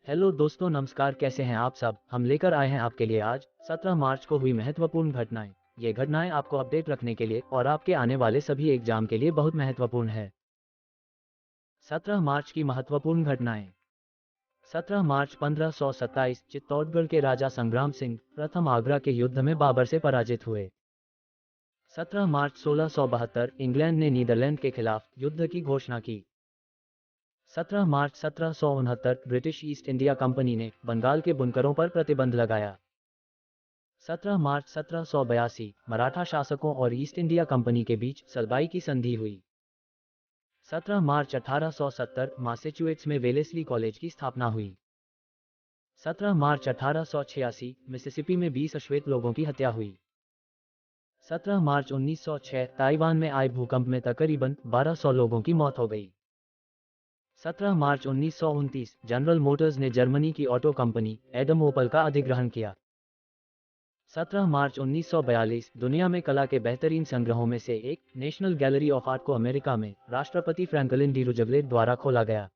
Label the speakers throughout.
Speaker 1: Hello दोस्तों, नमस्कार। कैसे हैं आप सब? हम लेकर आए हैं आपके लिए आज 17 मार्च को हुई महत्वपूर्ण घटनाएं। ये घटनाएं आपको अपडेट रखने के लिए और आपके आने वाले सभी एग्जाम के लिए बहुत महत्वपूर्ण है। 17 मार्च की महत्वपूर्ण घटनाएं। 17 मार्च 1527 चित्तौड़गढ़ के राजा संग्राम सिंह प्रथम आगरा के युद्ध में बाबर से पराजित हुए। 17 मार्च 1672 इंग्लैंड ने नीदरलैंड के खिलाफ युद्ध की घोषणा की। 17 मार्च 1769 ब्रिटिश ईस्ट इंडिया कंपनी ने बंगाल के बुनकरों पर प्रतिबंध लगाया। 17 मार्च 1782 मराठा शासकों और ईस्ट इंडिया कंपनी के बीच सलबाई की संधि हुई। 17 मार्च 1870 मैसाचुसेट्स में वेलेस्ली कॉलेज की स्थापना हुई। 17 मार्च 1886 मिसिसिपी में 20 अश्वेत लोगों की हत्या हुई। 17 मार्च 1906 ताइवान में आए भूकंप में तकरीबन 1200 लोगों की मौत हो गई। 17 मार्च 1929 जनरल मोटर्स ने जर्मनी की ऑटो कंपनी एडम ओपल का अधिग्रहण किया। 17 मार्च 1942 दुनिया में कला के बेहतरीन संग्रहों में से एक नेशनल गैलरी ऑफ आर्ट को अमेरिका में राष्ट्रपति फ्रैंकलिन डी रूजवेल्ट द्वारा खोला गया।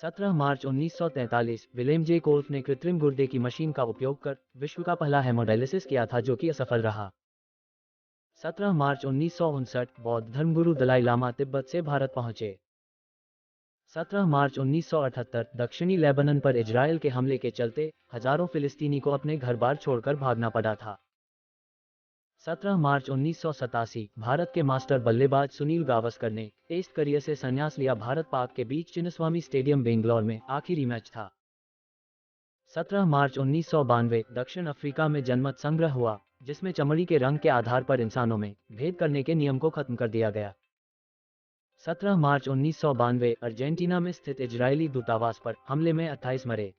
Speaker 1: 17 मार्च 1943 विलियम जे कोल्फ ने कृत्रिम गुर्दे की मशीन का उपयोग कर विश्व का पहला हेमोडायलिसिस किया था, जो कि असफल रहा। 17 मार्च 1959 बौद्ध धर्मगुरु दलाई लामा तिब्बत से भारत पहुंचे। 17 मार्च 1978 दक्षिणी लेबनान पर इजरायल के हमले के चलते हजारों फिलिस्तीनी को अपने घर बार छोड़कर भागना पड़ा था। 17 मार्च 1987 भारत के मास्टर बल्लेबाज सुनील गावस्कर ने टेस्ट करियर से संन्यास लिया। भारत पाक के बीच चिन्नस्वामी स्टेडियम बेंगलोर में आखिरी मैच था। 17 मार्च 1992 दक्षिण अफ्रीका में जनमत संग्रह हुआ, जिसमें चमड़ी के रंग के आधार पर इंसानों में भेद करने के नियम को खत्म कर दिया गया। 17 मार्च 1992 अर्जेंटीना में स्थित इजरायली दूतावास पर हमले में 28 मरे।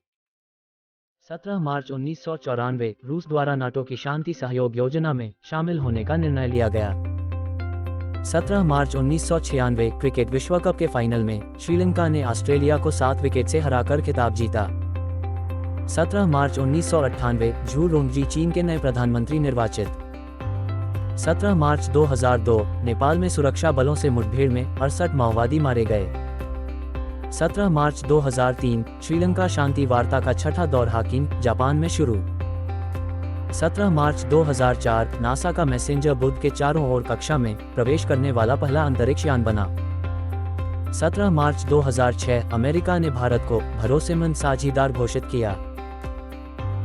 Speaker 1: 17 मार्च 1994 रूस द्वारा नाटो की शांति सहयोग योजना में शामिल होने का निर्णय लिया गया। 17 मार्च 1996 क्रिकेट विश्व कप के फाइनल में श्रीलंका ने ऑस्ट्रेलिया को 7 विकेट से हराकर खिताब जीता। 17 मार्च 1998 झू रोंगजी चीन के नए प्रधानमंत्री निर्वाचित। 17 मार्च 2002 नेपाल में सुरक्षा बलों से मुठभेड़ में 68 माओवादी मारे गए। 17 मार्च 2003 श्रीलंका शांति वार्ता का छठा दौर हाकिम जापान में शुरू। 17 मार्च 2004 नासा का मैसेंजर बुध के चारों ओर कक्षा में प्रवेश करने वाला पहला अंतरिक्ष यान बना। 17 मार्च 2006 अमेरिका ने भारत को भरोसेमंद साझीदार घोषित किया।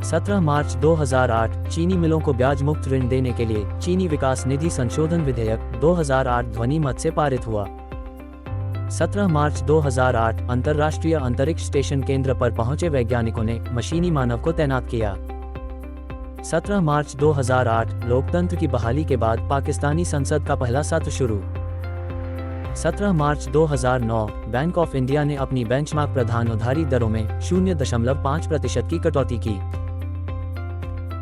Speaker 1: 17 मार्च 2008 चीनी मिलों को ब्याज मुक्त ऋण देने के लिए चीनी विकास निधि संशोधन विधेयक 2008 ध्वनि मत से पारित हुआ। 17 मार्च 2008 अंतर्राष्ट्रीय अंतरिक्ष स्टेशन केंद्र पर पहुंचे वैज्ञानिकों ने मशीनी मानव को तैनात किया। 17 मार्च 2008 लोकतंत्र की बहाली के बाद पाकिस्तानी संसद का पहला सत्र शुरू। 17 मार्च 2009 बैंक ऑफ इंडिया ने अपनी बेंचमार्क प्रधान उधारी दरों में 0.5% की कटौती की।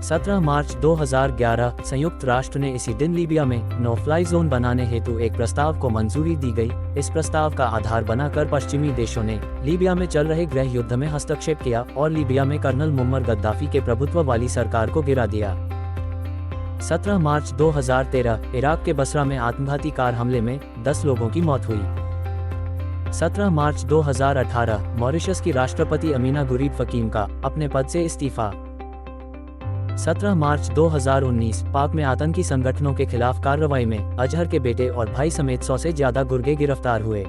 Speaker 1: 17 मार्च 2011 संयुक्त राष्ट्र ने इसी दिन लीबिया में नो फ्लाई जोन बनाने हेतु एक प्रस्ताव को मंजूरी दी गई। इस प्रस्ताव का आधार बनाकर पश्चिमी देशों ने लीबिया में चल रहे गृह युद्ध में हस्तक्षेप किया और लीबिया में कर्नल मुअम्मर गद्दाफी के प्रभुत्व वाली सरकार को गिरा दिया। 17 मार्च 2013 इराक के बसरा में आत्मघाती कार हमले में 10 लोगों की मौत हुई। 17 मार्च 2018 मॉरिशस की राष्ट्रपति अमीना गुरीब फकीम का अपने पद से इस्तीफा। 17 मार्च 2019 पाक में आतंकी संगठनों के खिलाफ कार्रवाई में अजहर के बेटे और भाई समेत 100 से ज्यादा गुर्गे गिरफ्तार हुए।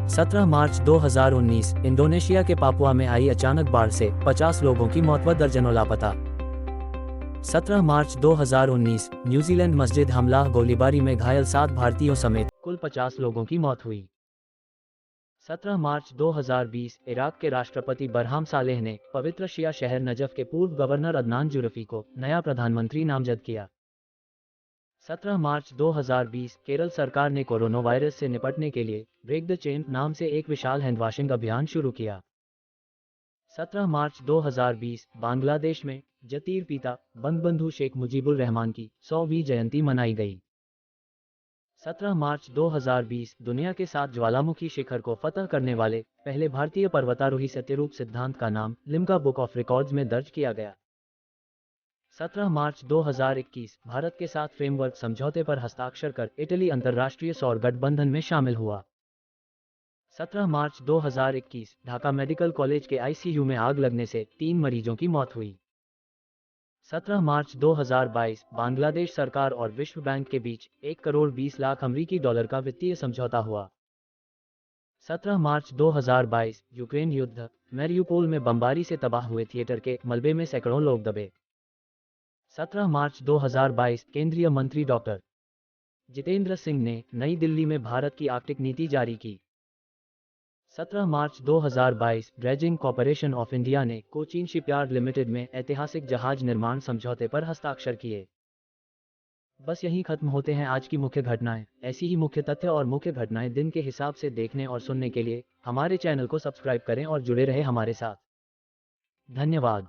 Speaker 1: 17 मार्च 2019 इंडोनेशिया के पापुआ में आई अचानक बाढ़ से 50 लोगों की मौत व दर्जनों लापता। 17 मार्च 2019 न्यूजीलैंड मस्जिद हमला गोलीबारी में घायल 7 भारतीयों समेत कुल 50 लोगों की मौत हुई। 17 मार्च 2020 इराक के राष्ट्रपति बरहाम सालेह ने पवित्र शिया शहर नजफ के पूर्व गवर्नर अदनान जुरफी को नया प्रधानमंत्री नामजद किया। 17 मार्च 2020 केरल सरकार ने कोरोना वायरस से निपटने के लिए ब्रेक द चेन नाम से एक विशाल हैंडवाशिंग अभियान शुरू किया। 17 मार्च 2020 बांग्लादेश में जतीर पिता बंगबंधु शेख मुजीबुर रहमान की 100वीं जयंती मनाई गई। 17 मार्च 2020 दुनिया के 7 ज्वालामुखी शिखर को फतह करने वाले पहले भारतीय पर्वतारोही सत्यरूप सिद्धांत का नाम लिम्का बुक ऑफ रिकॉर्ड्स में दर्ज किया गया। 17 मार्च 2021 भारत के साथ फ्रेमवर्क समझौते पर हस्ताक्षर कर इटली अंतर्राष्ट्रीय सौर गठबंधन में शामिल हुआ। 17 मार्च 2021 ढाका मेडिकल कॉलेज के आईसीयू में आग लगने से 3 मरीजों की मौत हुई। 17 मार्च 2022 बांग्लादेश सरकार और विश्व बैंक के बीच 1 करोड़ 20 लाख अमरीकी डॉलर का वित्तीय समझौता हुआ। 17 मार्च 2022 यूक्रेन युद्ध, मैरियुपोल में बमबारी से तबाह हुए थिएटर के मलबे में सैकड़ों लोग दबे। 17 मार्च 2022 केंद्रीय मंत्री डॉक्टर जितेंद्र सिंह ने नई दिल्ली में भारत की आर्कटिक नीति जारी की। 17 मार्च 2022 ड्रेजिंग कॉर्पोरेशन ऑफ इंडिया ने कोचीन शिपयार्ड लिमिटेड में ऐतिहासिक जहाज निर्माण समझौते पर हस्ताक्षर किए। बस यहीं खत्म होते हैं आज की मुख्य घटनाएं। ऐसी ही मुख्य तथ्य और मुख्य घटनाएं दिन के हिसाब से देखने और सुनने के लिए हमारे चैनल को सब्सक्राइब करें और जुड़े रहे हमारे साथ। धन्यवाद।